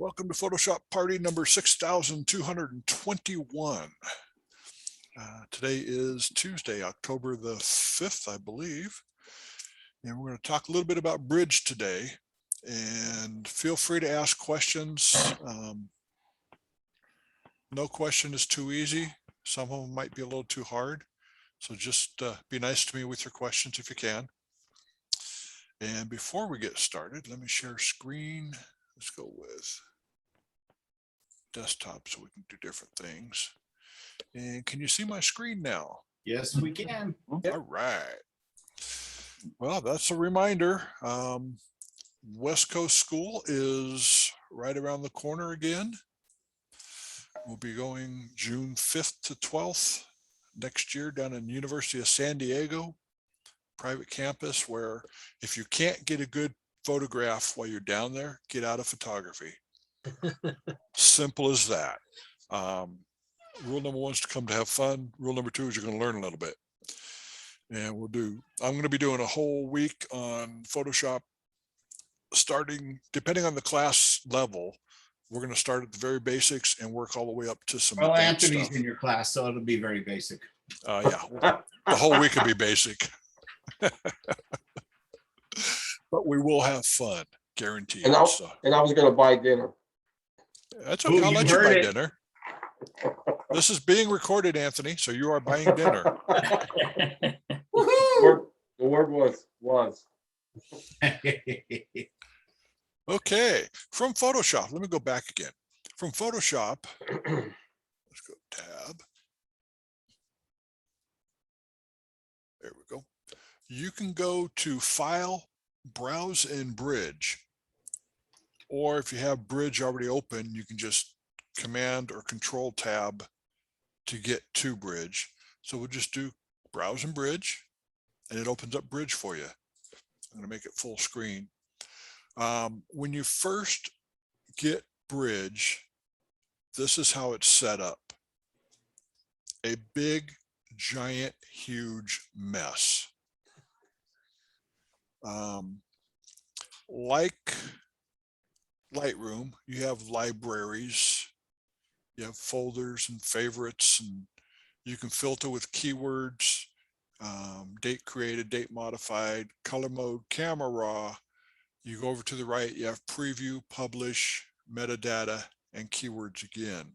Welcome to Photoshop party number 6,221. Today is Tuesday, October the 5th, I believe. And we're going to talk a little bit about Bridge today. And feel free to ask questions. No question is too easy. Some of them might be a little too hard. So just be nice to me with your questions if you can. And before we get started, let me share screen. Let's go with desktop so we can do different things. And can you see my screen now? Yes, we can. All right. Well, that's a reminder. West Coast School is right around the corner again. We'll be going June 5th to 12th next year down in University of San Diego, private campus, where if you can't get a good photograph while you're down there, get out of photography. Simple as that. Rule number one is to come to have fun. Rule number two is you're going to learn a little bit. And I'm going to be doing a whole week on Photoshop, starting, depending on the class level, we're going to start at the very basics and work all the way up to some Well, advanced Anthony's stuff. in your class, so it'll be very basic. Yeah, the whole week will be basic. But we will have fun, guaranteed. And I was going to buy dinner. That's okay. Ooh, I'll you let you heard buy it. dinner. This is being recorded, Anthony, so you are buying dinner. Woohoo! The word was. Okay, from Photoshop, let me go back again. From Photoshop, let's go tab. There we go. You can go to File, Browse in Bridge. Or if you have Bridge already open, you can just Command or Control Tab to get to Bridge. So we'll just do Browse in Bridge, and it opens up Bridge for you. I'm going to make it full screen. When you first get Bridge, this is how it's set up. A big, giant, huge mess. Like Lightroom, you have libraries, you have folders and favorites, and you can filter with keywords, date created, date modified, color mode, camera raw. You go over to the right, you have preview, publish, metadata, and keywords again.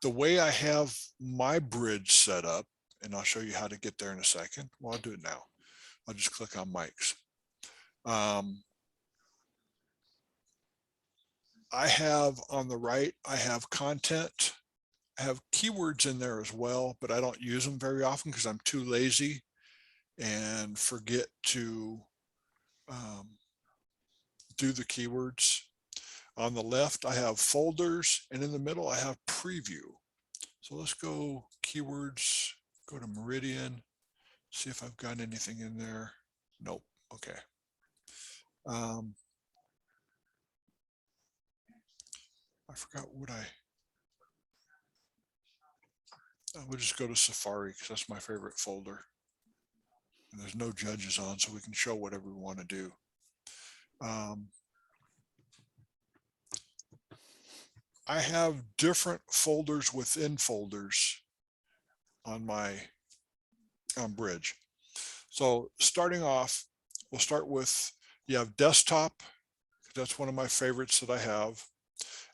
The way I have my Bridge set up, and I'll show you how to get there in a second. Well, I'll do it now. I'll just click on mics. I have on the right, I have content. I have keywords in there as well, but I don't use them very often because I'm too lazy and forget to do the keywords. On the left, I have folders, and in the middle, I have preview. So let's go keywords, go to Meridian, see if I've got anything in there. Nope. Okay. I forgot what I will just go to Safari because that's my favorite folder. And there's no judges on, so we can show whatever we want to do. I have different folders within folders on Bridge. So starting off, we'll start with, you have desktop. That's one of my favorites that I have.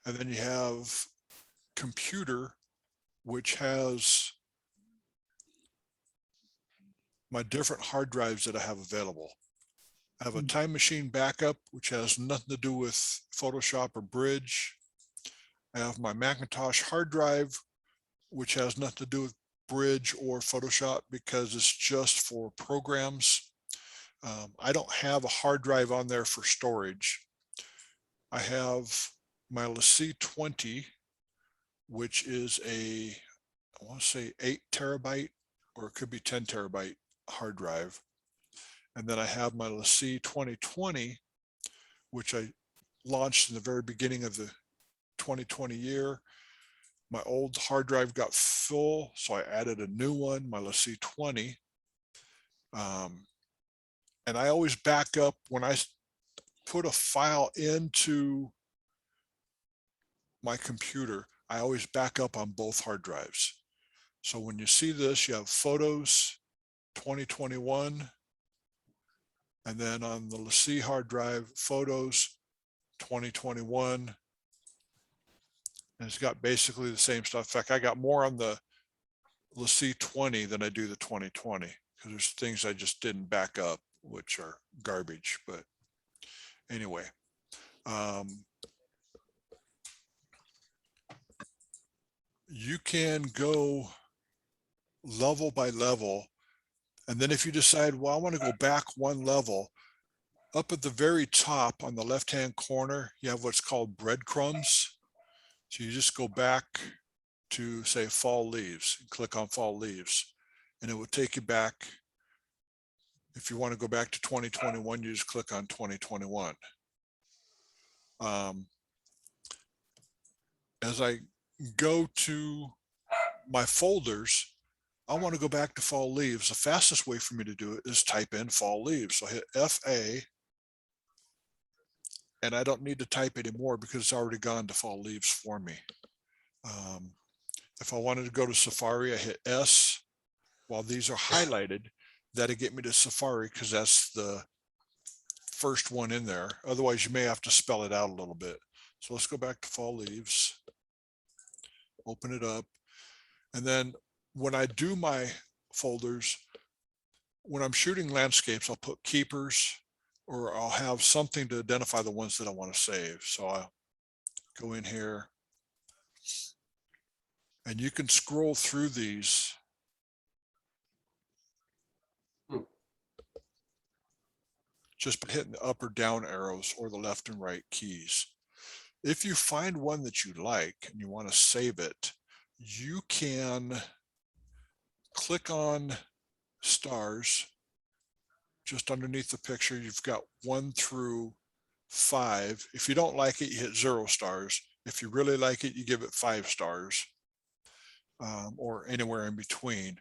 And then you have computer, which has my different hard drives that I have available. I have a Time Machine backup, which has nothing to do with Photoshop or Bridge. I have my Macintosh hard drive, which has nothing to do with Bridge or Photoshop because it's just for programs. I don't have a hard drive on there for storage. I have my LaCie 20, which is I want to say 8 terabyte, or it could be 10 terabyte hard drive. And then I have my LaCie 2020, which I launched in the very beginning of the 2020 year. My old hard drive got full, so I added a new one, my LaCie 20. And I always back up when I put a file into my computer, I always back up on both hard drives. So when you see this, you have photos 2021, and then on the C hard drive, photos 2021. And it's got basically the same stuff. In fact, I got more on the C20 than I do the 2020, because there's things I just didn't back up, which are garbage. But anyway, you can go level by level. And then if you decide, well, I want to go back one level, up at the very top on the left-hand corner, you have what's called breadcrumbs. So you just go back to, say, fall leaves, and click on fall leaves, and it will take you back. If you want to go back to 2021, you just click on 2021. As I go to my folders, I want to go back to fall leaves. The fastest way for me to do it is type in fall leaves. So I hit FA, and I don't need to type anymore because it's already gone to fall leaves for me. If I wanted to go to Safari, I hit S. While these are highlighted, that'll get me to Safari because that's the first one in there. Otherwise, you may have to spell it out a little bit. So let's go back to fall leaves, open it up. And then when I do my folders, when I'm shooting landscapes, I'll put keepers, or I'll have something to identify the ones that I want to save. So I'll go in here, and you can scroll through these. Just by hitting the up or down arrows or the left and right keys. If you find one that you like and you want to save it, you can click on stars just underneath the picture. You've got 1 through 5. If you don't like it, you hit 0 stars. If you really like it, you give it 5 stars, or anywhere in between.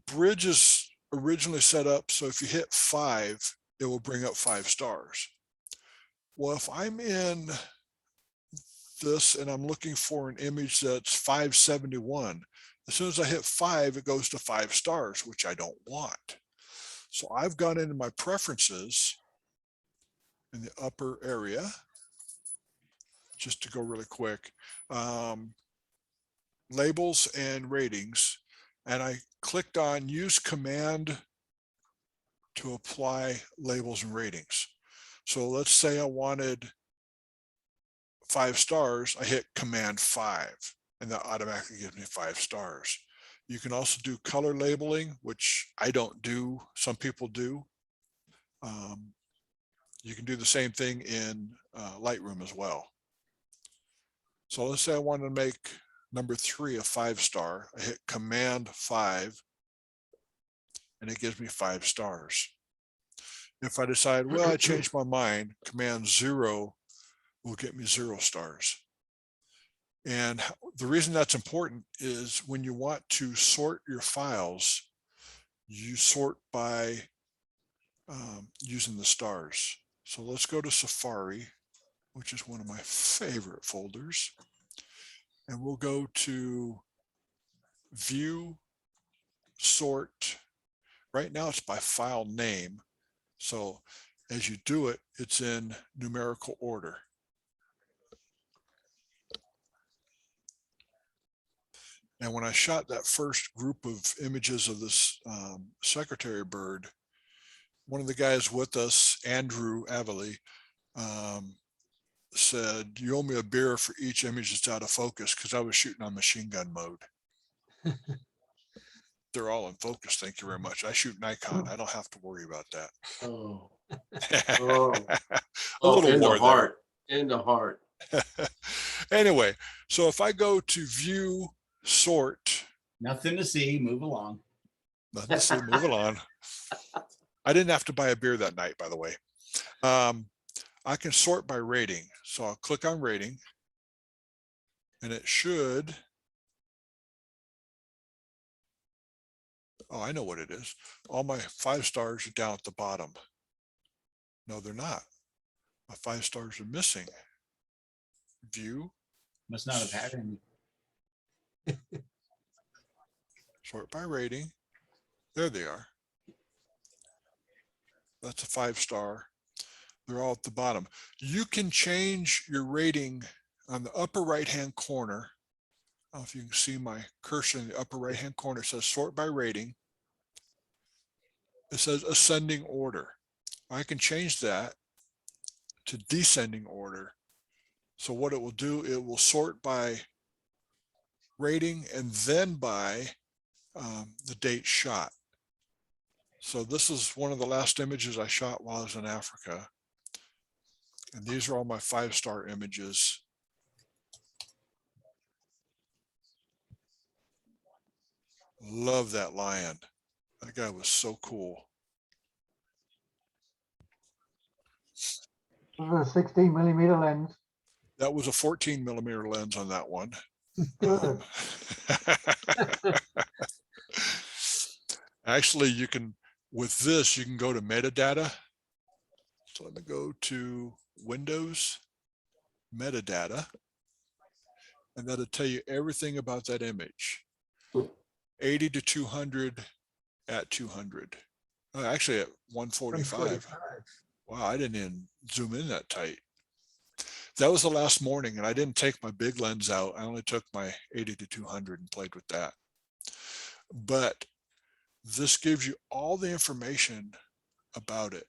Bridge is originally set up so if you hit 5, it will bring up 5 stars. Well, if I'm in this and I'm looking for an image that's 571, as soon as I hit 5, it goes to 5 stars, which I don't want. So I've gone into my preferences in the upper area, just to go really quick, labels and ratings, and I clicked on use command to apply labels and ratings. So let's say I wanted 5 stars, I hit command 5, and that automatically gives me 5 stars. You can also do color labeling, which I don't do, some people do. You can do the same thing in Lightroom as well. So let's say I want to make number 3 a 5-star. I hit command 5, and it gives me 5 stars. If I decide, well, I changed my mind, command 0 will get me 0 stars. And the reason that's important is when you want to sort your files, you sort by using the stars. So let's go to Safari, which is one of my favorite folders. And we'll go to View, Sort. Right now it's by file name. So as you do it, it's in numerical order. And when I shot that first group of images of this secretary bird, one of the guys with us, Andrew Avely, said, you owe me a beer for each image that's out of focus, because I was shooting on machine gun mode. They're all in focus, thank you very much. I shoot Nikon, I don't have to worry about that. Oh, A little in more the heart, in the heart. Anyway, so if I go to View, Sort. Nothing to see, move along. Nothing to see, move along. I didn't have to buy a beer that night, by the way. I can sort by rating. So I'll click on rating, and it should, oh, I know what it is. All my 5 stars are down at the bottom. No, they're not. My 5 stars are missing. View, Must not have had any. sort by rating. There they are. That's a 5 star. They're all at the bottom. You can change your rating on the upper right-hand corner. I don't know if you can see my cursor in the upper right-hand corner. It says sort by rating. It says ascending order. I can change that to descending order. So what it will do, it will sort by rating and then by the date shot. So this is one of the last images I shot while I was in Africa. And these are all my 5-star images. Love that lion. That guy was so cool. With a 16mm lens. That was a 14mm lens on that one. Good. Actually, you can, with this, you can go to metadata. So let me go to Windows, metadata, and that'll tell you everything about that image. 80 to 200 at 200. Actually at 145. Wow, I didn't even zoom in that tight. That was the last morning, and I didn't take my big lens out. I only took my 80 to 200 and played with that. But this gives you all the information about it.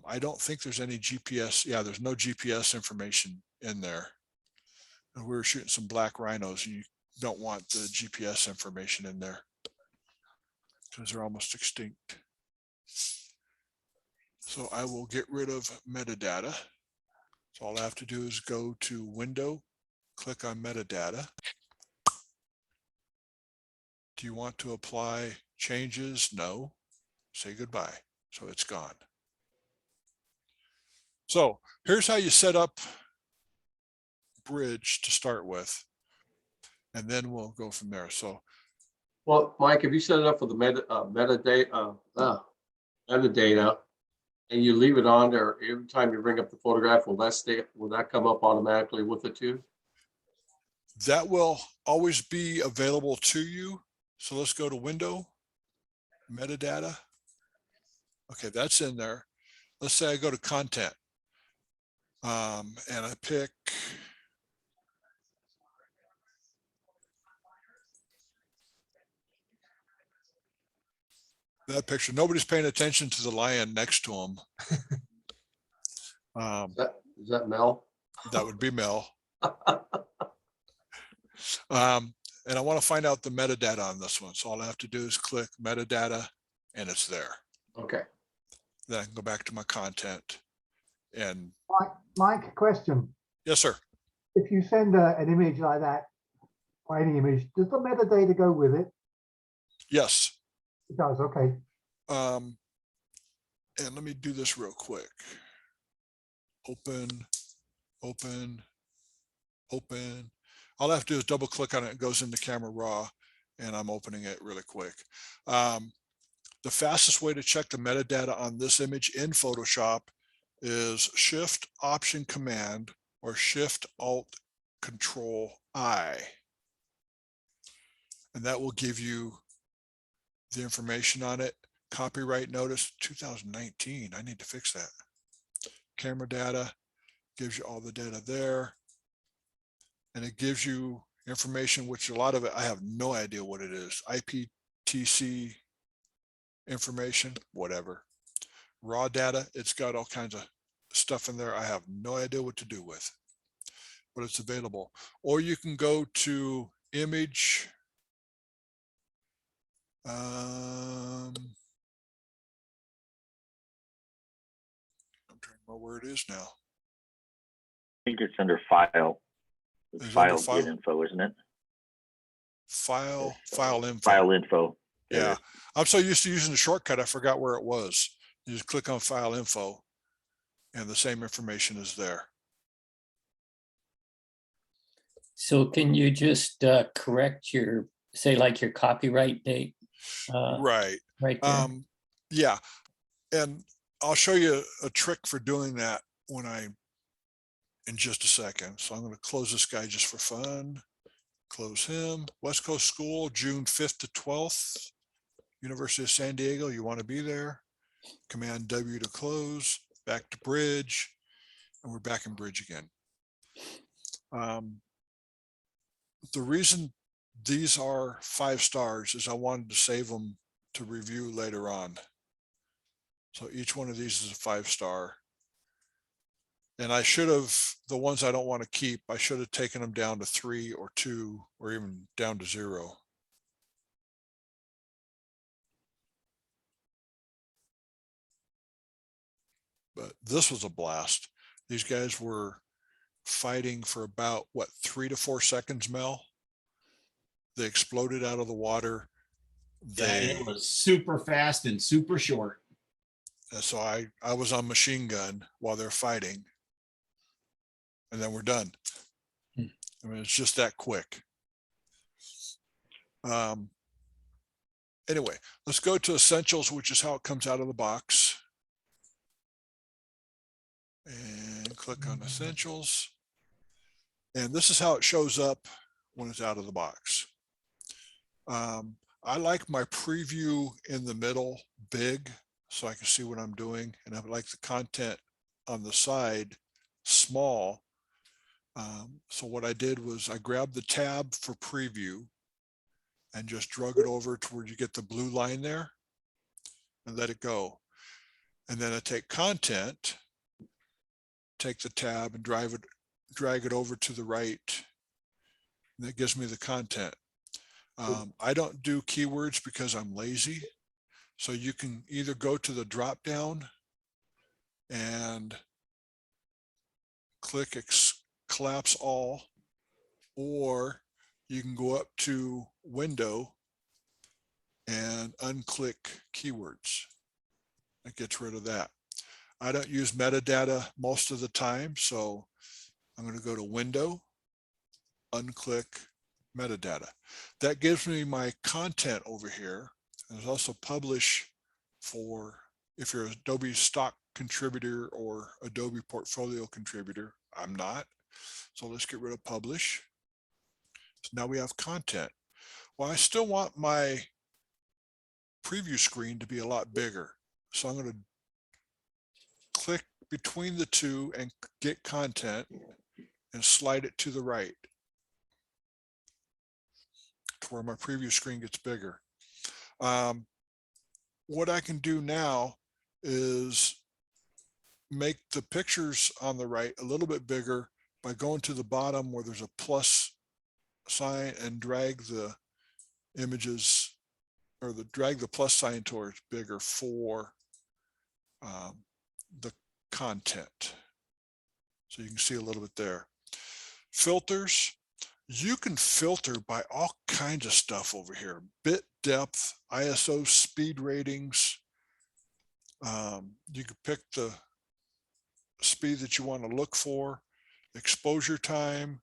I don't think there's any GPS. Yeah, there's no GPS information in there. And we were shooting some black rhinos, and you don't want the GPS information in there because they're almost extinct. So I will get rid of metadata. So all I have to do is go to Window, click on Metadata. Do you want to apply changes? No. Say goodbye. So it's gone. So here's how you set up Bridge to start with, and then we'll go from there. So, Well, Mike, if you set it up for the metadata, and you leave it on there, every time you bring up the photograph, will that come up automatically with it too? that will always be available to you. So let's go to Window, Metadata. Okay, that's in there. Let's say I go to Content, and I pick that picture. Nobody's paying attention to the lion next to him. Is that Mel? That would be Mel. And I want to find out the metadata on this one. So all I have to do is click metadata and it's there. Okay. Then I can go back to my content and Mike, question. yes, sir. If you send an image like that, or any image, does the metadata go with it? Yes. It does, okay. And let me do this real quick. Open. All I have to do is double click on it. It goes into Camera Raw and I'm opening it really quick. The fastest way to check the metadata on this image in Photoshop is Shift Option Command or Shift Alt Control I. And that will give you the information on it. Copyright notice 2019. I need to fix that. Camera data gives you all the data there. And it gives you information, which a lot of it, I have no idea what it is. IPTC information, whatever. Raw data, it's got all kinds of stuff in there. I have no idea what to do with, but it's available. Or you can go to image. I'm trying to remember where it is now. I think it's under File. It's Is it File under File? Get Info, isn't it? File info. File Info. There it Yeah, is. I'm so used to using the shortcut, I forgot where it was. You just click on File Info and the same information is there. So can you just correct your, say like your copyright date? Right. Right there. Yeah. And I'll show you a trick for doing that in just a second. So I'm going to close this guy just for fun. Close him. West Coast School, June 5th to 12th. University of San Diego, you want to be there. Command W to close, back to Bridge, and we're back in Bridge again. The reason these are 5 stars is I wanted to save them to review later on. So each one of these is a 5-star. And I should have, the ones I don't want to keep, I should have taken them down to 3 or 2 or even down to 0. But this was a blast. These guys were fighting for about, what, 3 to 4 seconds, Mel? They exploded out of the water. Yeah, it was super fast and super short. So I was on machine gun while they're fighting. And then we're done. Hmm. I mean, it's just that quick. Anyway, let's go to Essentials, which is how it comes out of the box. And click on Essentials. And this is how it shows up when it's out of the box. I like my preview in the middle big so I can see what I'm doing. And I like the content on the side small. So what I did was I grabbed the tab for preview and just drug it over to where you get the blue line there and let it go. And then I take content, take the tab and drag it over to the right. And that gives me the content. I don't do keywords because I'm lazy. So you can either go to the drop down and click collapse all, or you can go up to window and unclick keywords. That gets rid of that. I don't use metadata most of the time, so I'm going to go to window, unclick metadata. That gives me my content over here. And there's also publish for if you're Adobe stock contributor or Adobe portfolio contributor. I'm not. So let's get rid of publish. So now we have content. Well, I still want my preview screen to be a lot bigger. So I'm going to click between the two and get content and slide it to the right to where my preview screen gets bigger. What I can do now is make the pictures on the right a little bit bigger by going to the bottom where there's a plus sign and drag the images or drag the plus sign towards bigger for the content. So you can see a little bit there. Filters, you can filter by all kinds of stuff over here. Bit depth, ISO speed ratings. You can pick the speed that you want to look for, exposure time,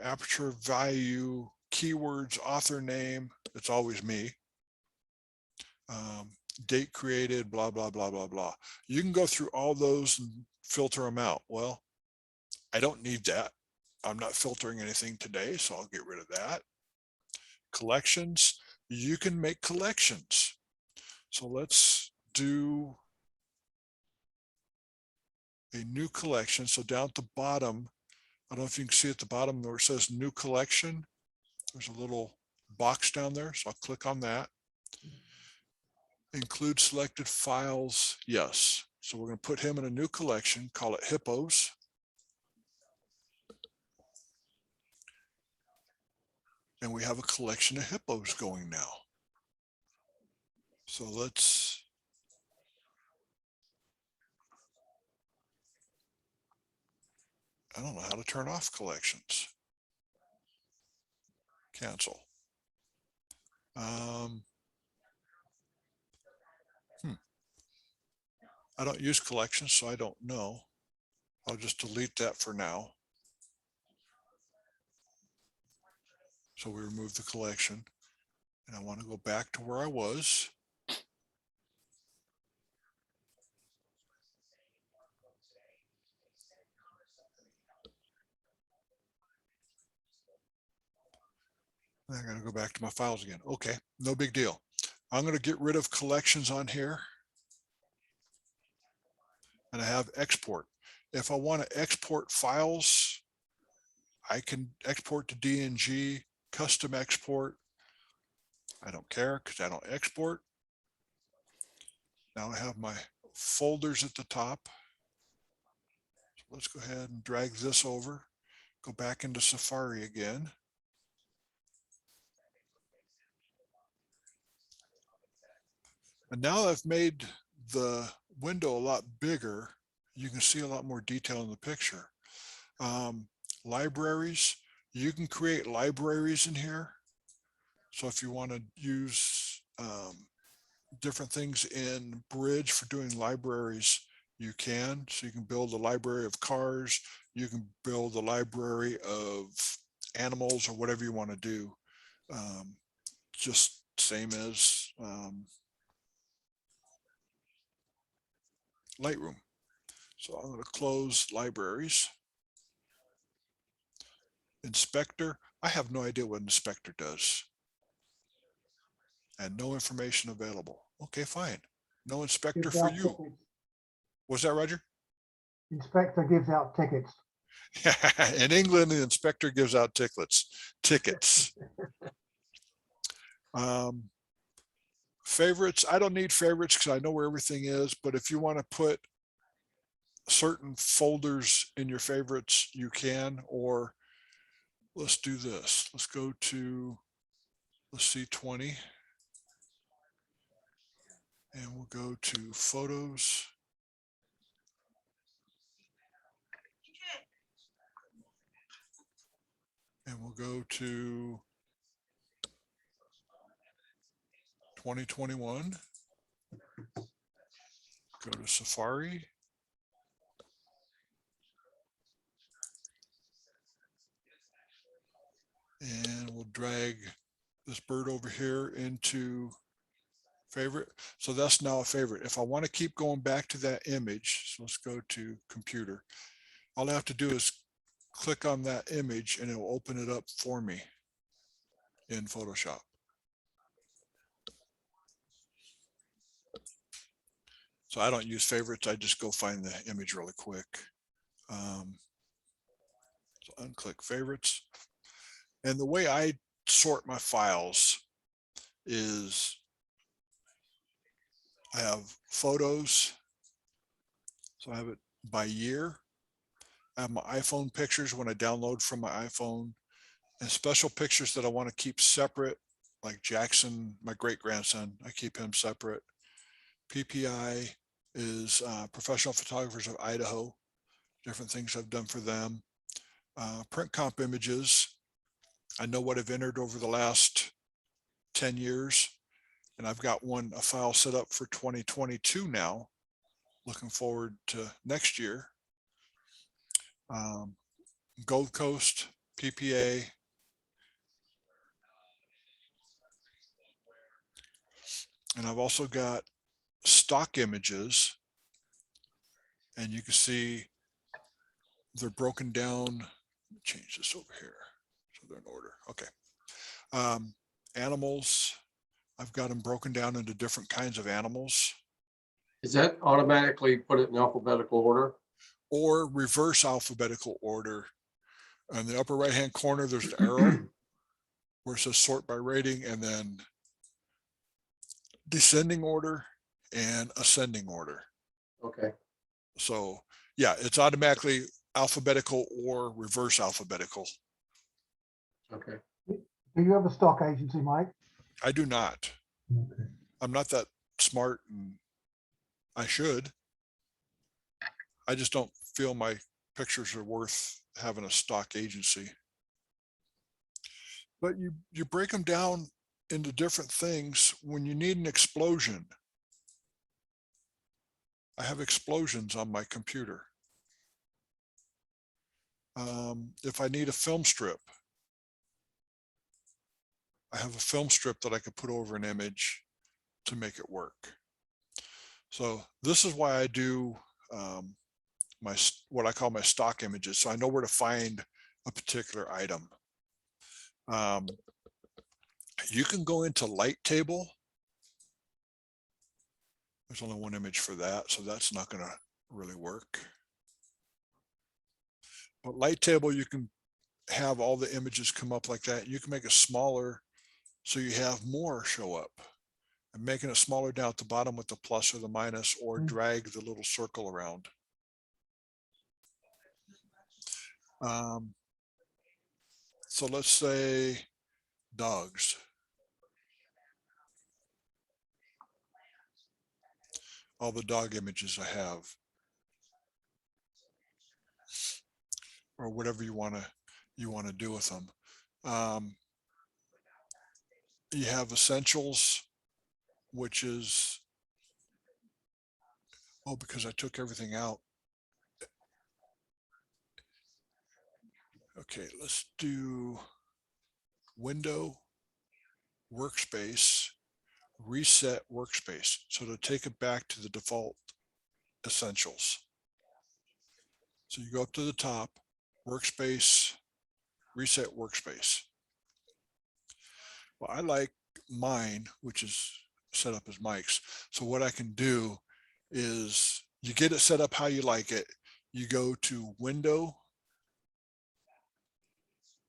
aperture value, keywords, author name. It's always me. Date created, blah, blah, blah, blah, blah. You can go through all those and filter them out. Well, I don't need that. I'm not filtering anything today, so I'll get rid of that. Collections, you can make collections. So let's do a new collection. So down at the bottom, I don't know if you can see at the bottom where it says new collection, there's a little box down there. So I'll click on that. Include selected files, yes. So we're going to put him in a new collection, call it hippos. And we have a collection of hippos going now. So let's I don't know how to turn off collections. Cancel. I don't use collections, so I don't know. I'll just delete that for now. So we remove the collection. And I want to go back to where I was. I gotta go back to my files again. Okay, no big deal. I'm gonna get rid of collections on here. And I have export. If I want to export files, I can export to DNG, custom export. I don't care because I don't export. Now I have my folders at the top. So let's go ahead and drag this over, go back into Safari again. And now I've made the window a lot bigger. You can see a lot more detail in the picture. Libraries, you can create libraries in here. So if you want to use different things in Bridge for doing libraries, you can. So you can build a library of cars, you can build a library of animals or whatever you want to do. Just same as Lightroom. So I'm going to close libraries. Inspector, I have no idea what inspector does. And no information available. Okay, fine. No inspector Gives for out you. tickets. Was that Roger? Inspector gives out tickets. In England, the inspector gives out tickets. Favorites, I don't need favorites because I know where everything is, but if you want to put certain folders in your favorites, you can, or let's do this. Let's go to, let's see, 20. And we'll go to photos. And we'll go to 2021. Go to Safari. And we'll drag this bird over here into favorite. So that's now a favorite. If I want to keep going back to that image, so let's go to computer. All I have to do is click on that image and it will open it up for me in Photoshop. So I don't use favorites. I just go find the image really quick. So unclick favorites. And the way I sort my files is I have photos. So I have it by year. I have my iPhone pictures when I download from my iPhone, and special pictures that I want to keep separate, like Jackson, my great grandson, I keep him separate. PPI is Professional Photographers of Idaho, different things I've done for them. Print comp images, I know what I've entered over the last 10 years, and I've got a file set up for 2022 now, looking forward to next year. Gold Coast, PPA. And I've also got stock images, and you can see they're broken down. Let me change this over here so they're in order. Okay. Animals, I've got them broken down into different kinds of animals. Is that automatically put it in alphabetical order? Or reverse alphabetical order. On the upper right hand corner, there's the arrow where it says sort by rating, and then descending order and ascending order. Okay. So yeah, it's automatically alphabetical or reverse alphabetical. Okay. Do you have a stock agency, Mike? I do not. Okay. I'm not that smart, and I should. I just don't feel my pictures are worth having a stock agency. But you break them down into different things when you need an explosion. I have explosions on my computer. If I need a film strip, I have a film strip that I could put over an image to make it work. So this is why I do what I call my stock images. So I know where to find a particular item. You can go into light table. There's only one image for that, so that's not going to really work. But light table, you can have all the images come up like that. You can make it smaller so you have more show up. And making it smaller down at the bottom with the plus or the minus, or drag the little circle around. So let's say dogs. All the dog images I have, or whatever you want to do with them. You have essentials, which is, oh, because I took everything out. Okay, let's do window, workspace, reset workspace. So to take it back to the default essentials. So you go up to the top, workspace, reset workspace. Well, I like mine, which is set up as Mike's. So what I can do is you get it set up how you like it. You go to window,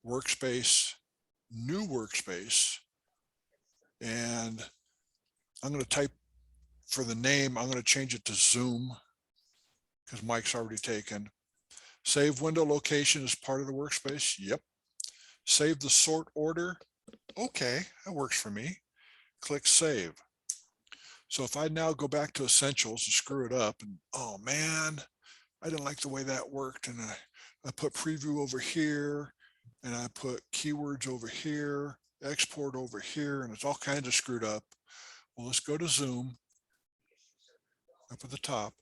workspace, new workspace, and I'm going to type for the name, I'm going to change it to Zoom because Mike's already taken. Save window location as part of the workspace. Yep. Save the sort order. Okay, that works for me. Click save. So if I now go back to essentials and screw it up, and oh man, I didn't like the way that worked, and I put preview over here, and I put keywords over here, export over here, and it's all kinds of screwed up. Well, let's go to Zoom up at the top,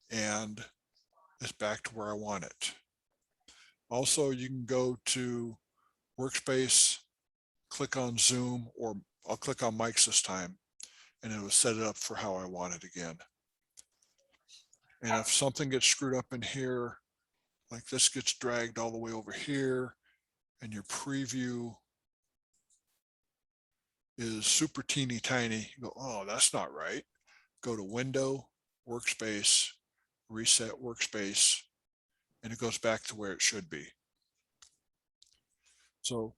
and it's back to where I want it. Also, you can go to workspace, click on Zoom, or I'll click on Mike's this time, and it will set it up for how I want it again. And if something gets screwed up in here, like this gets dragged all the way over here, and your preview is super teeny tiny, you go, oh, that's not right. Go to window, workspace, reset workspace, and it goes back to where it should be. So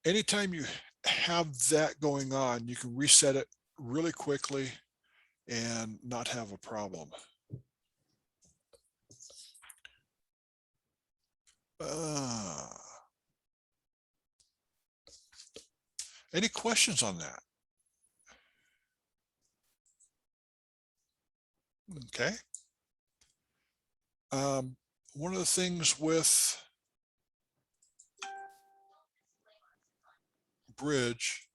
anytime you have that going on, you can reset it really quickly and not have a problem. Any questions on that? Okay. One of the things with Bridge,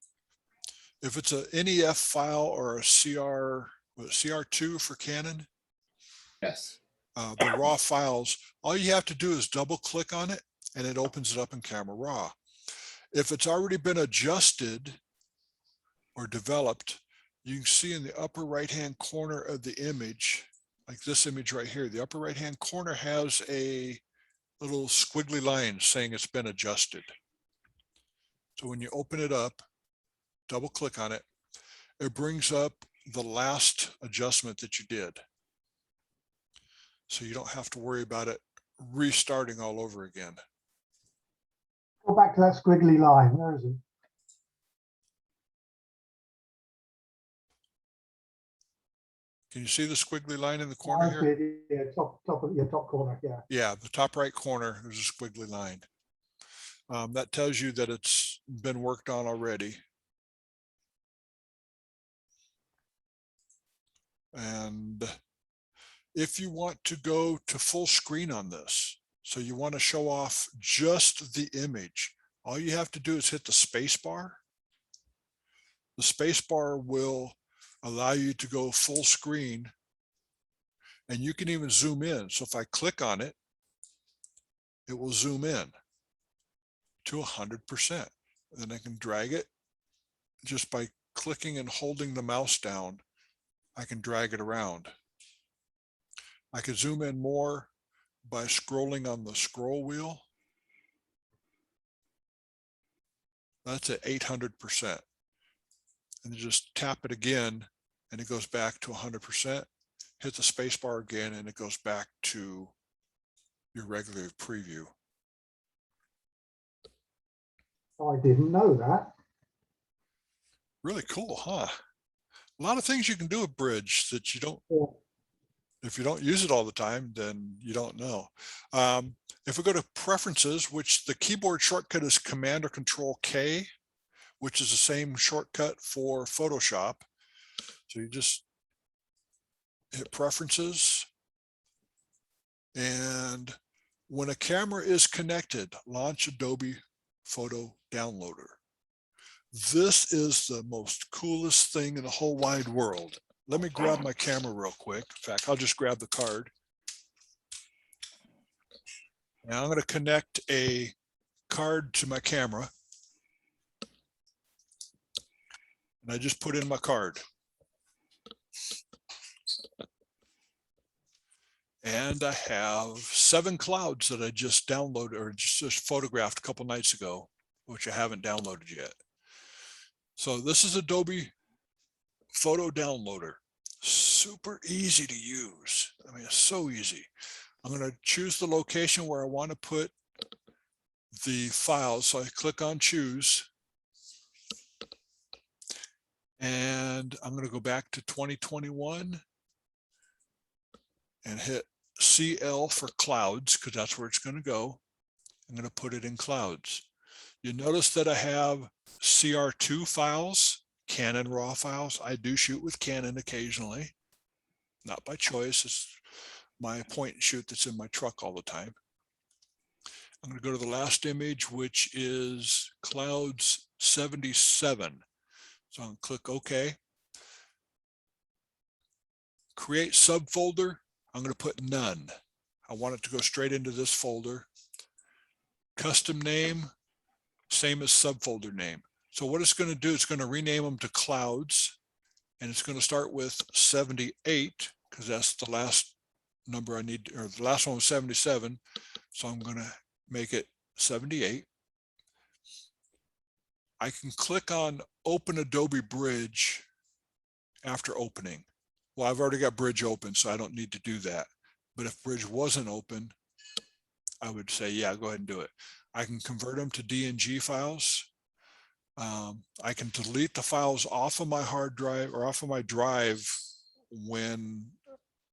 if it's a NEF file or a CR2 for Canon, Yes. the raw files, all you have to do is double click on it and it opens it up in Camera Raw. If it's already been adjusted or developed, you can see in the upper right-hand corner of the image, like this image right here, the upper right-hand corner has a little squiggly line saying it's been adjusted. So when you open it up, double click on it, it brings up the last adjustment that you did. So you don't have to worry about it restarting all over again. Go back to that squiggly line. Where is it? Can you see the squiggly line in the I corner see here? it, yeah, top of your top corner. Yeah. Yeah, the top right corner, there's a squiggly line. That tells you that it's been worked on already. And if you want to go to full screen on this, so you want to show off just the image, all you have to do is hit the space bar. The space bar will allow you to go full screen, and you can even zoom in. So if I click on it, it will zoom in to 100%. And then I can drag it just by clicking and holding the mouse down. I can drag it around. I could zoom in more by scrolling on the scroll wheel. That's at 800%. and then just tap it again and it goes back to 100%. Hit the space bar again and it goes back to your regular preview. I didn't know that. Really cool, huh? A lot of things you can do with Bridge that you don't, Yeah. if you don't use it all the time, then you don't know. If we go to preferences, which the keyboard shortcut is Command or Control K, which is the same shortcut for Photoshop. So you just hit preferences. And when a camera is connected, launch Adobe Photo Downloader. This is the most coolest thing in the whole wide world. Let me grab my camera real quick. In fact, I'll just grab the card. Now I'm going to connect a card to my camera. And I just put in my card. And I have 7 clouds that I just downloaded or just photographed a couple nights ago, which I haven't downloaded yet. So this is Adobe Photo Downloader. Super easy to use. I mean, it's so easy. I'm going to choose the location where I want to put the files. So I click on choose. And I'm going to go back to 2021 and hit CL for clouds, because that's where it's going to go. I'm going to put it in clouds. You notice that I have CR2 files, Canon RAW files. I do shoot with Canon occasionally, not by choice. It's my point and shoot that's in my truck all the time. I'm going to go to the last image, which is clouds 77. So I'm going to click OK. Create subfolder. I'm going to put none. I want it to go straight into this folder. Custom name, same as subfolder name. So what it's going to do, it's going to rename them to clouds, and it's going to start with 78 because that's the last number I need, or the last one was 77. So I'm going to make it 78. I can click on Open Adobe Bridge after opening. Well, I've already got Bridge open, so I don't need to do that. But if Bridge wasn't open, I would say, yeah, go ahead and do it. I can convert them to DNG files. I can delete the files off of my hard drive or off of my drive when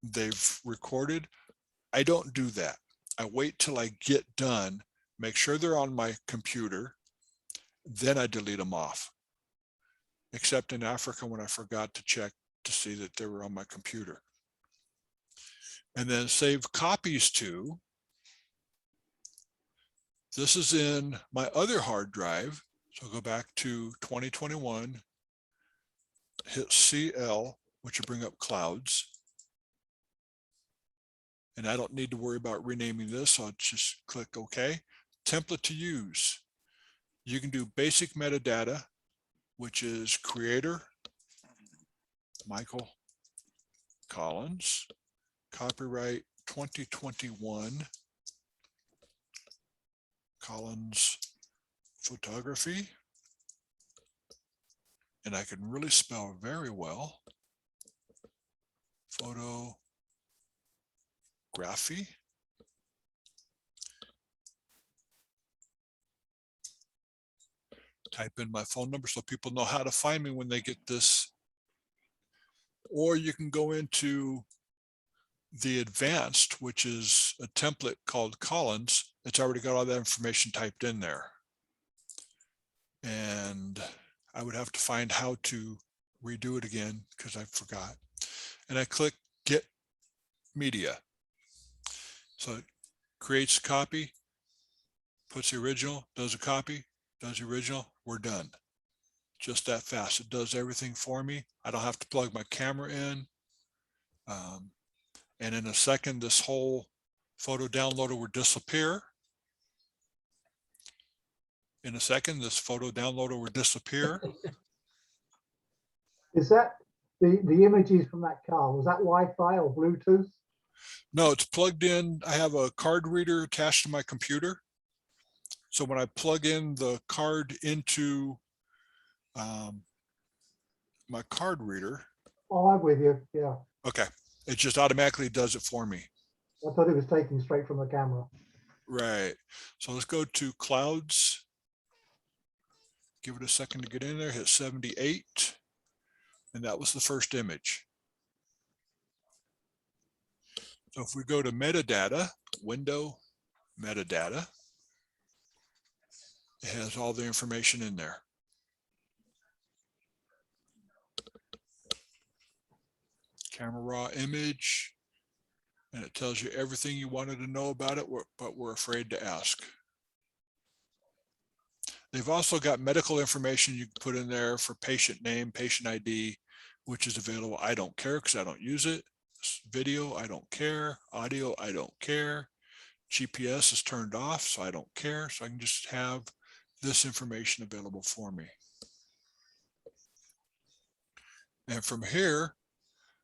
they've recorded. I don't do that. I wait till I get done, make sure they're on my computer, then I delete them off. Except in Africa when I forgot to check to see that they were on my computer. And then save copies to. This is in my other hard drive. So go back to 2021, hit CL, which will bring up clouds. And I don't need to worry about renaming this. So I'll just click OK. Template to use. You can do basic metadata, which is creator, Michael Collins, copyright 2021, Collins photography. And I can really spell very well. Photography. Type in my phone number so people know how to find me when they get this. Or you can go into the advanced, which is a template called Collins. It's already got all that information typed in there. And I would have to find how to redo it again because I forgot. And I click Get Media. So it creates a copy, puts the original, does a copy, does the original, we're done. Just that fast. It does everything for me. I don't have to plug my camera in. And in a second, this whole photo downloader will disappear. In a second, this photo downloader will disappear. Is that the images from that car? Was that Wi-Fi or Bluetooth? No, it's plugged in. I have a card reader attached to my computer. So when I plug in the card into my card reader. Oh, I'm with you. Yeah. Okay, it just automatically does it for me. I thought it was taking straight from the camera. Right. So let's go to clouds. Give it a second to get in there, hit 78. And that was the first image. So if we go to metadata, window, metadata, it has all the information in there. Camera raw image, and it tells you everything you wanted to know about it, but we're afraid to ask. They've also got medical information you can put in there for patient name, patient ID, which is available. I don't care because I don't use it. Video, I don't care. Audio, I don't care. GPS is turned off, so I don't care. So I can just have this information available for me. And from here,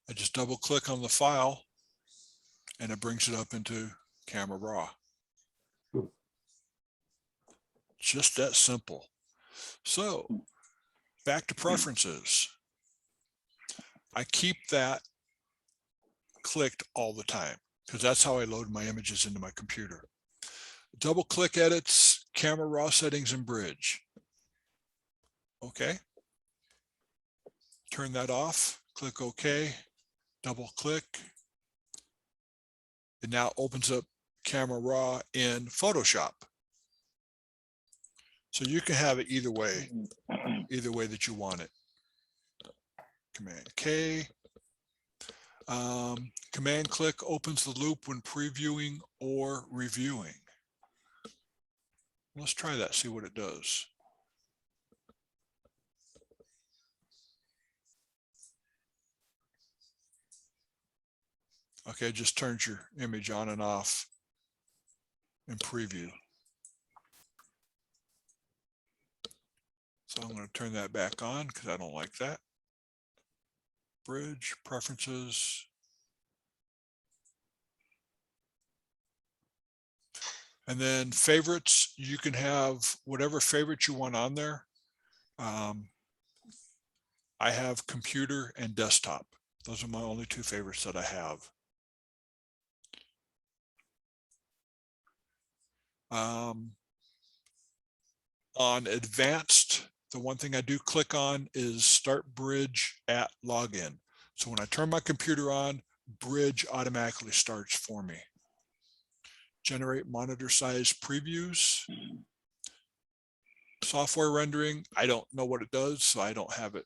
I just double click on the file and it brings it up into Camera Raw. Just that simple. So back to preferences. I keep that clicked all the time because that's how I load my images into my computer. Double click edits, Camera Raw settings and Bridge. Okay. Turn that off, click OK, double click. It now opens up Camera Raw in Photoshop. So you can have it either way that you want it. Command K. Command click opens the loop when previewing or reviewing. Let's try that, see what it does. Okay, it just turns your image on and off in preview. So I'm going to turn that back on because I don't like that. Bridge, preferences. And then favorites, you can have whatever favorite you want on there. I have computer and desktop. Those are my only two favorites that I have. On advanced, the one thing I do click on is start bridge at login. So when I turn my computer on, Bridge automatically starts for me. Generate monitor size previews. Software rendering, I don't know what it does, so I don't have it.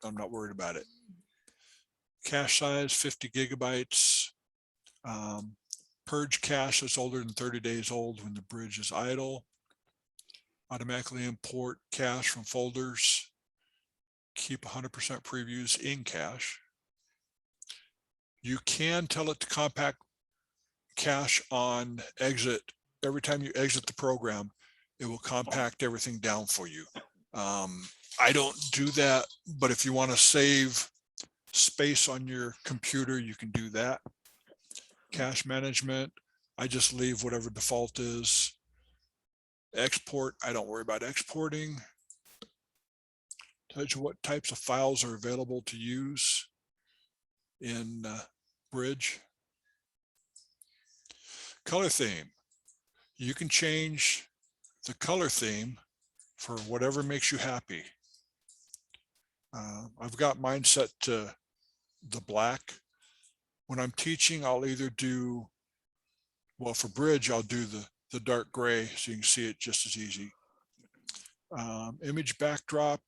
I'm not worried about it. Cache size, 50 gigabytes. Purge cache that's older than 30 days old when the bridge is idle. Automatically import cache from folders. Keep 100% previews in cache. You can tell it to compact cache on exit. Every time you exit the program, it will compact everything down for you. I don't do that, but if you want to save space on your computer, you can do that. Cache management, I just leave whatever default is. Export, I don't worry about exporting. Tells you what types of files are available to use in Bridge. Color theme, you can change the color theme for whatever makes you happy. I've got mine set to the black. When I'm teaching, I'll either do, well, for Bridge, I'll do the dark gray so you can see it just as easy. Image backdrop,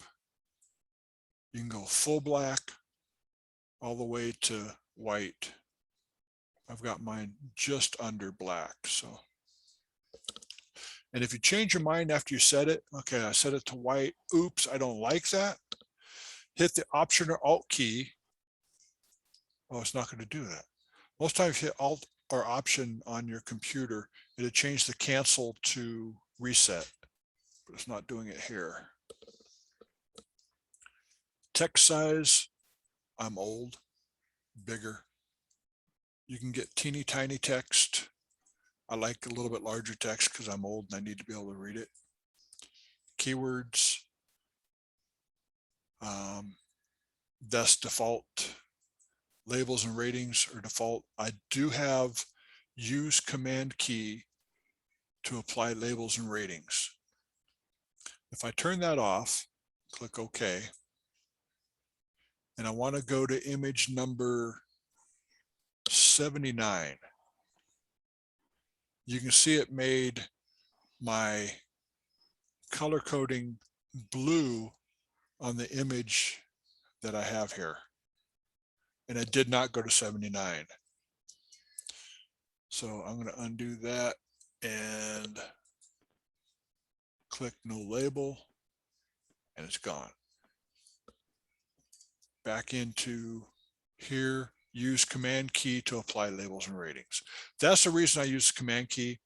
you can go full black all the way to white. I've got mine just under black. So, and if you change your mind after you set it, okay, I set it to white. Oops, I don't like that. Hit the Option or Alt key. Oh, it's not going to do that. Most times you hit Alt or Option on your computer, it'll change the cancel to reset, but it's not doing it here. Text size, I'm old, bigger. You can get teeny tiny text. I like a little bit larger text because I'm old and I need to be able to read it. Keywords. That's default. Labels and ratings are default. I do have use command key to apply labels and ratings. If I turn that off, click OK, and I want to go to image number 79. You can see it made my color coding blue on the image that I have here. And it did not go to 79. So I'm going to undo that and click no label, and it's gone. Back into here, use command key to apply labels and ratings. That's the reason I use the command key.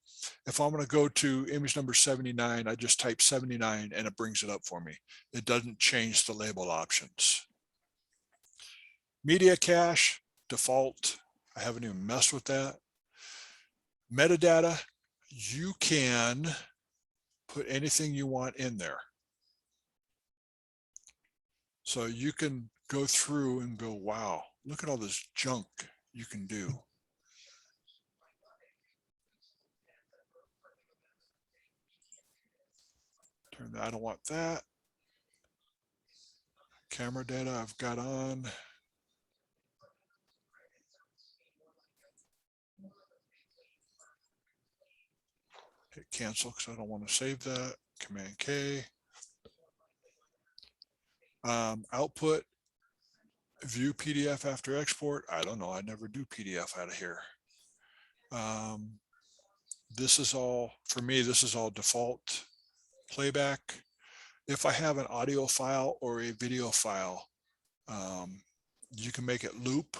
If I'm going to go to image number 79, I just type 79 and it brings it up for me. It doesn't change the label options. Media cache, default. I haven't even messed with that. Metadata, you can put anything you want in there. So you can go through and go, wow, look at all this junk you can do. Turn that, I don't want that. Camera data I've got on. Hit cancel because I don't want to save that. Command K. Output, view PDF after export. I don't know. I never do PDF out of here. This is all, for me, this is all default playback. If I have an audio file or a video file, you can make it loop.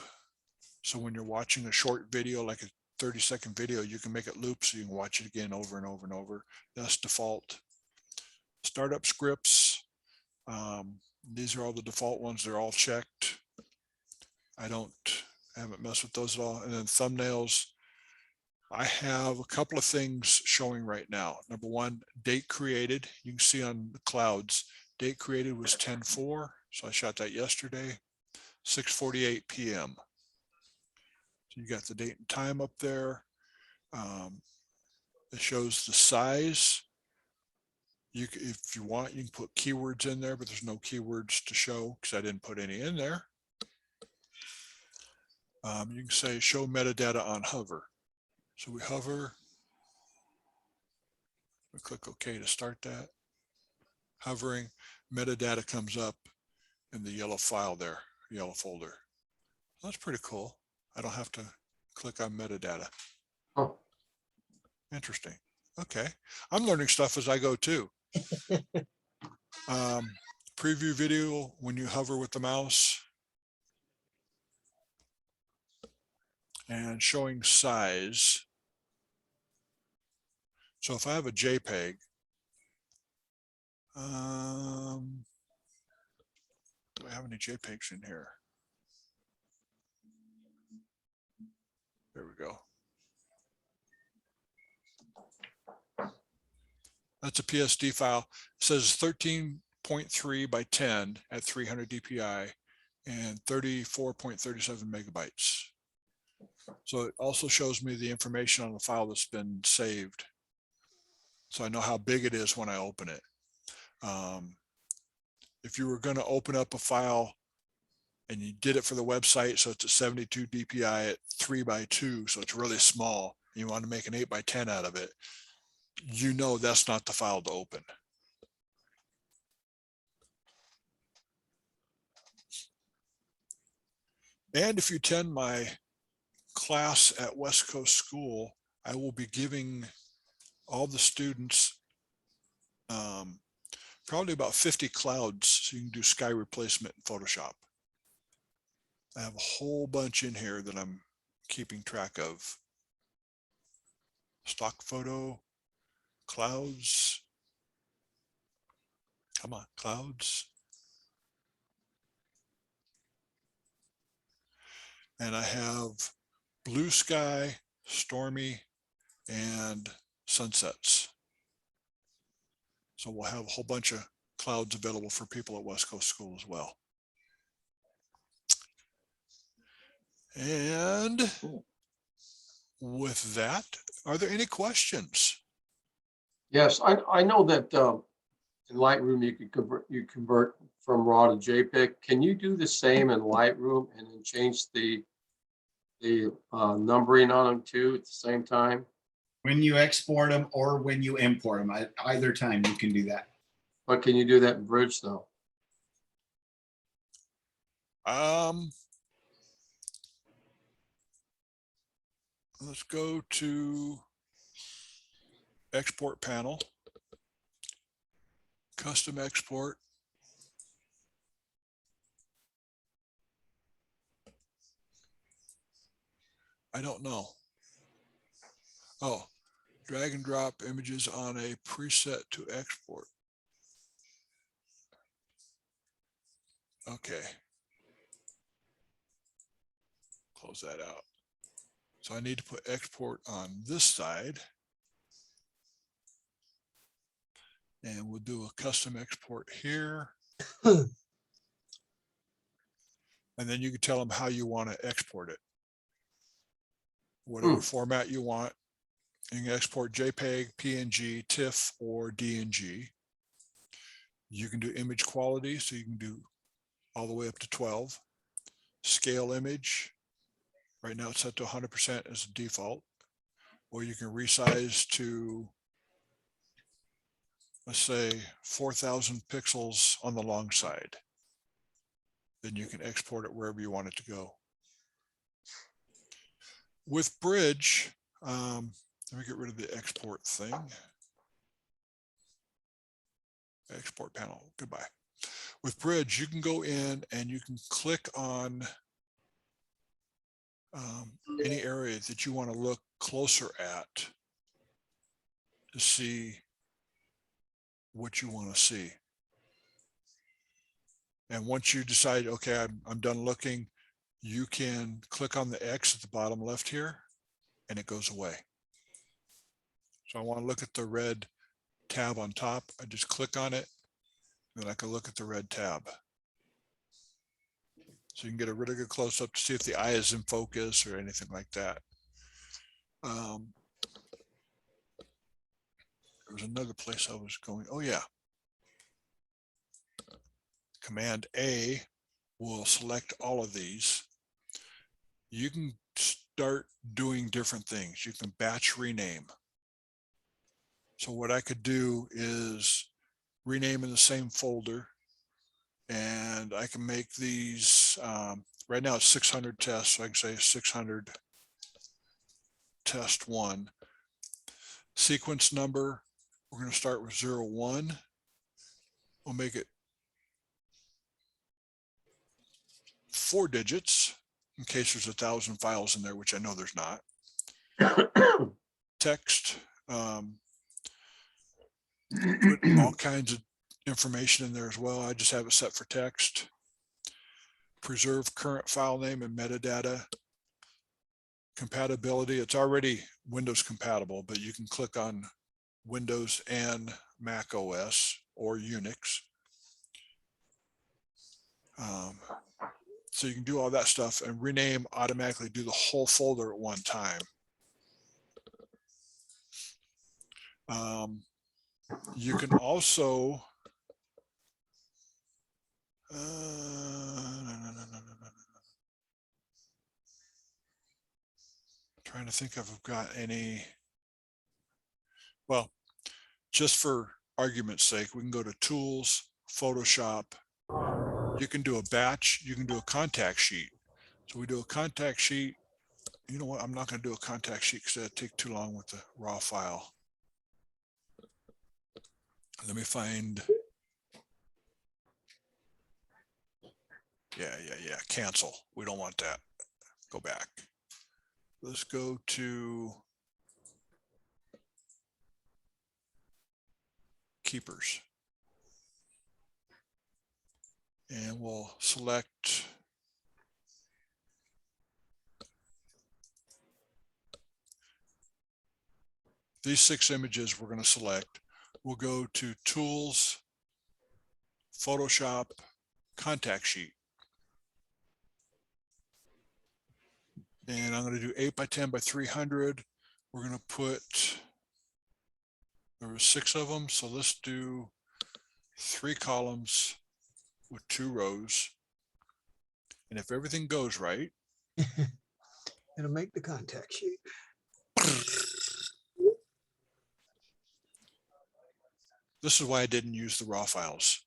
So when you're watching a short video, like a 30-second video, you can make it loop so you can watch it again over and over and over. That's default. Startup scripts. These are all the default ones. They're all checked. I haven't messed with those at all. And then thumbnails. I have a couple of things showing right now. Number one, date created. You can see on the clouds, date created was 10/4. So I shot that yesterday, 6:48 p.m. So you got the date and time up there. It shows the size. If you want, you can put keywords in there, but there's no keywords to show because I didn't put any in there. You can say show metadata on hover. So we hover, we click OK to start that. Hovering, metadata comes up in the yellow file there, yellow folder. That's pretty cool. I don't have to click on metadata. Oh, Interesting. Okay. I'm learning stuff as I go too. Preview video when you hover with the mouse. And showing size. So if I have a JPEG, do I have any JPEGs in here? There we go. That's a PSD file. It says 13.3 by 10 at 300 DPI and 34.37 megabytes. So it also shows me the information on the file that's been saved. So I know how big it is when I open it. If you were going to open up a file and you did it for the website, so it's a 72 DPI at 3:2, so it's really small, and you want to make an 8:10 out of it, you know that's not the file to open. And if you attend my class at West Coast School, I will be giving all the students probably about 50 clouds so you can do sky replacement in Photoshop. I have a whole bunch in here that I'm keeping track of. Stock photo, clouds. Come on, clouds. And I have blue sky, stormy, and sunsets. So we'll have a whole bunch of clouds available for people at West Coast School as well. And with that, are there any questions? Yes, I know that in Lightroom you convert from RAW to JPEG. Can you do the same in Lightroom and then change the numbering on them too at the same time? When you export them or when you import them, either time you can do that. But can you do that in Bridge though? Let's go to export panel, custom export. I don't know. Oh, drag and drop images on a preset to export. Okay. Close that out. So I need to put export on this side. And we'll do a custom export here. And then you can tell them how you want to export it. Whatever format you want. You can export JPEG, PNG, TIFF, or DNG. You can do image quality, so you can do all the way up to 12. Scale image. Right now it's set to 100% as a default. Or you can resize to, let's say, 4,000 pixels on the long side. Then you can export it wherever you want it to go. With Bridge, let me get rid of the export thing. Export panel, goodbye. With Bridge, you can go in and you can click on any area that you want to look closer at to see what you want to see. And once you decide, okay, I'm done looking, you can click on the X at the bottom left here and it goes away. So I want to look at the red tab on top. I just click on it and then I can look at the red tab. So you can get a really good close up to see if the eye is in focus or anything like that. There was another place I was going. Oh yeah. Command A will select all of these. You can start doing different things. You can batch rename. So what I could do is rename in the same folder, and I can make these, right now it's 600 tests, so I can say 600 test 1. Sequence number, we're going to start with 01. We'll make it 4 digits in case there's 1,000 files in there, which I know there's not. Text, put all kinds of information in there as well. I just have it set for text. Preserve current file name and metadata. Compatibility, it's already Windows compatible, but you can click on Windows and Mac OS or Unix. So you can do all that stuff and rename, automatically do the whole folder at one time. You can also trying to think if I've got any. Well, just for argument's sake, we can go to Tools, Photoshop. You can do a batch. You can do a contact sheet. So we do a contact sheet. You know what? I'm not going to do a contact sheet because that'd take too long with the raw file. Let me find. Yeah. Cancel. We don't want that. Go back. Let's go to keepers. And we'll select these 6 images we're going to select. We'll go to Tools, Photoshop contact sheet. And I'm going to do 8 by 10 by 300. We're going to put, there were 6 of them. So let's do 3 columns with 2 rows. And if everything goes right, It'll make the contact sheet. this is why I didn't use the raw files.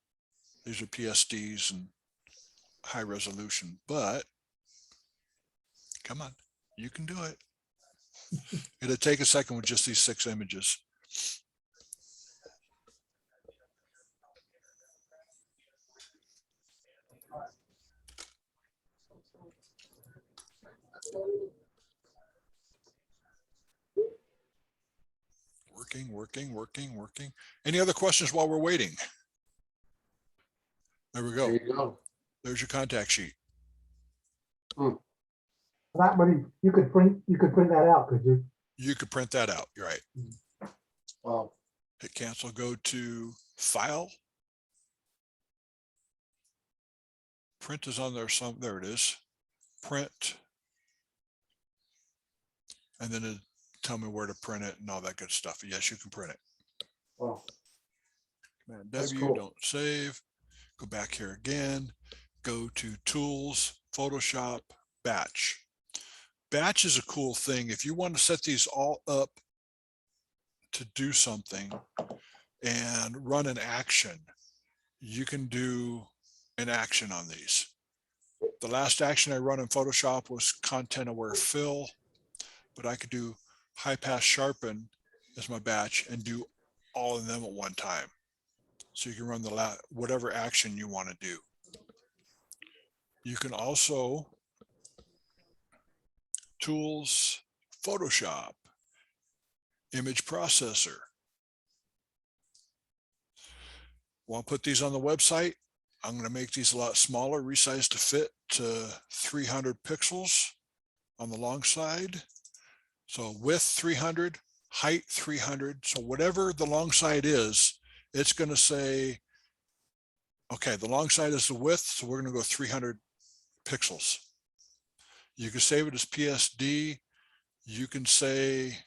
These are PSDs and high resolution, but come on, you can do it. It'll take a second with just these 6 images. Working. Any other questions while we're waiting? There we There go. you go. There's your contact sheet. That money, you could print that out, could you? You could print that out. You're right. Wow. Hit cancel, go to file. Print is on there some, there it is. Print. And then it tell me where to print it and all that good stuff. Yes, you can print it. Wow. Command That's W, cool. don't save. Go back here again. Go to tools, Photoshop, batch. Batch is a cool thing. If you want to set these all up to do something and run an action, you can do an action on these. The last action I run in Photoshop was content aware fill, but I could do high pass sharpen as my batch and do all of them at one time. So you can run the whatever action you want to do. You can also tools, Photoshop, image processor. Want to put these on the website? I'm going to make these a lot smaller, resize to fit to 300 pixels on the long side. So width 300, height 300. So whatever the long side is, it's going to say, okay, the long side is the width, so we're going to go 300 pixels. You can save it as PSD. You can say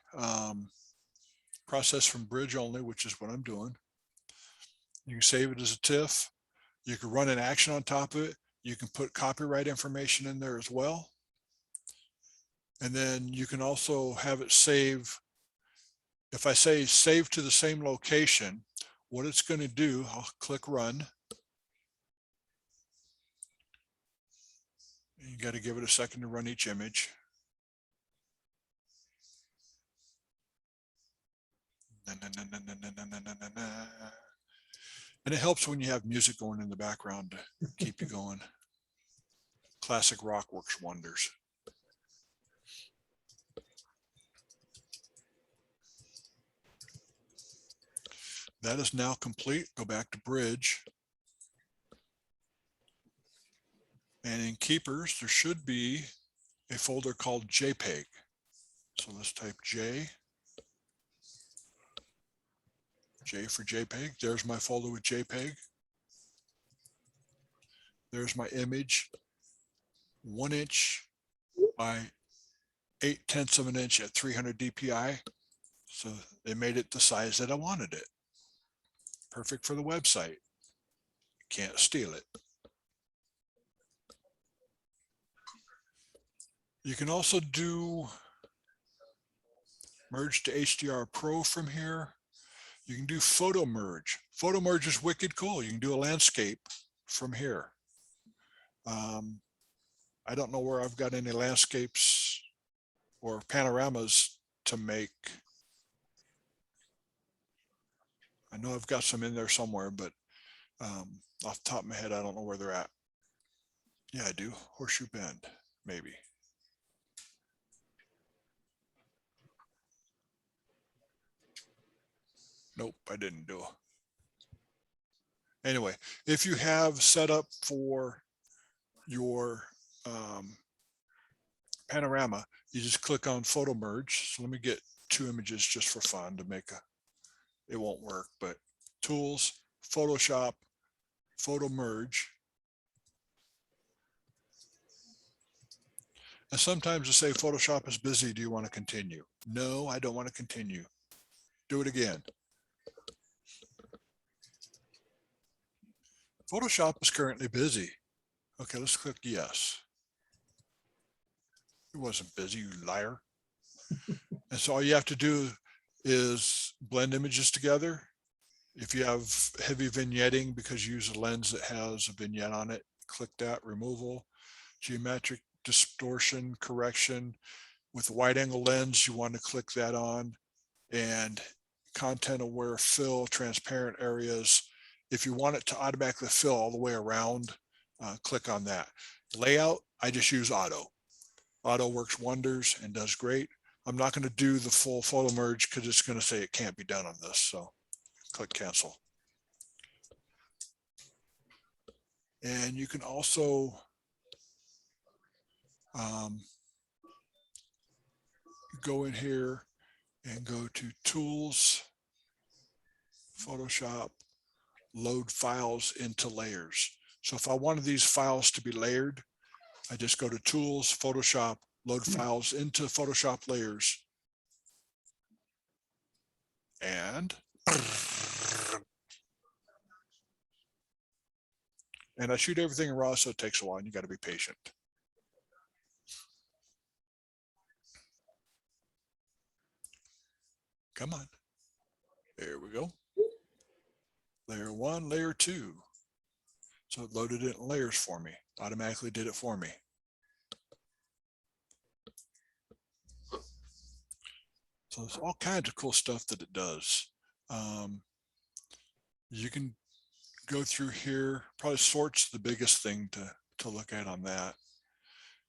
process from Bridge only, which is what I'm doing. You can save it as a TIFF. You can run an action on top of it. You can put copyright information in there as well. And then you can also have it save. If I say save to the same location, what it's going to do, I'll click run. You got to give it a second to run each image. And it helps when you have music going in the background to keep you going. Classic rock works wonders. That is now complete. Go back to Bridge. And in Keepers, there should be a folder called JPEG. So let's type J for JPEG. There's my folder with JPEG. There's my image, 1 inch by 0.8 of an inch at 300 DPI. So they made it the size that I wanted it. Perfect for the website. Can't steal it. You can also do merge to HDR Pro from here. You can do photo merge. Photo merge is wicked cool. You can do a landscape from here. I don't know where I've got any landscapes or panoramas to make. I know I've got some in there somewhere, but off the top of my head, I don't know where they're at. Yeah, I do. Horseshoe Bend, maybe. Nope, I didn't do it. Anyway, if you have set up for your panorama, you just click on photo merge. So let me get 2 images just for fun to make a, it won't work, but tools, Photoshop, photo merge. And sometimes I say Photoshop is busy. Do you want to continue? No, I don't want to continue. Do it again. Photoshop is currently busy. Okay, let's click yes. It wasn't busy, you liar. And so all you have to do is blend images together. If you have heavy vignetting because you use a lens that has a vignette on it, click that, removal, geometric distortion correction. With a wide angle lens, you want to click that on, and content aware fill, transparent areas. If you want it to automatically fill all the way around, click on that. Layout, I just use auto. Auto works wonders and does great. I'm not going to do the full photo merge because it's going to say it can't be done on this. So click cancel. And you can also go in here and go to Tools, Photoshop, load files into layers. So if I wanted these files to be layered, I just go to Tools, Photoshop, load files into Photoshop layers. And I shoot everything in RAW, so it takes a while and you got to be patient. Come on. There we go. Layer 1, layer 2. So it loaded it in layers for me. Automatically did it for me. So there's all kinds of cool stuff that it does. You can go through here, probably sort's the biggest thing to look at on that.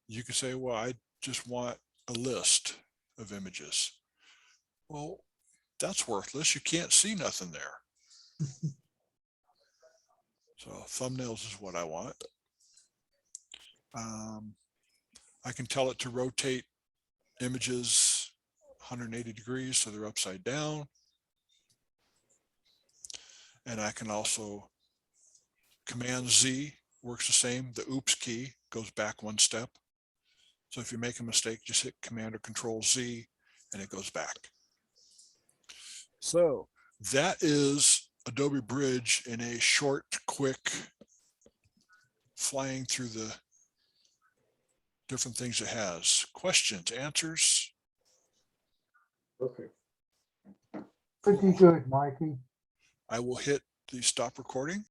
You can say, well, I just want a list of images. Well, that's worthless. You can't see nothing there. So thumbnails is what I want. I can tell it to rotate images 180 degrees so they're upside down. And I can also Command Z works the same. The oops key goes back one step. So if you make a mistake, just hit Command or Control Z and it goes back. So that is Adobe Bridge in a short, quick, flying through the different things it has. Questions, answers? Perfect. Pretty good, Mikey. I will hit the stop recording.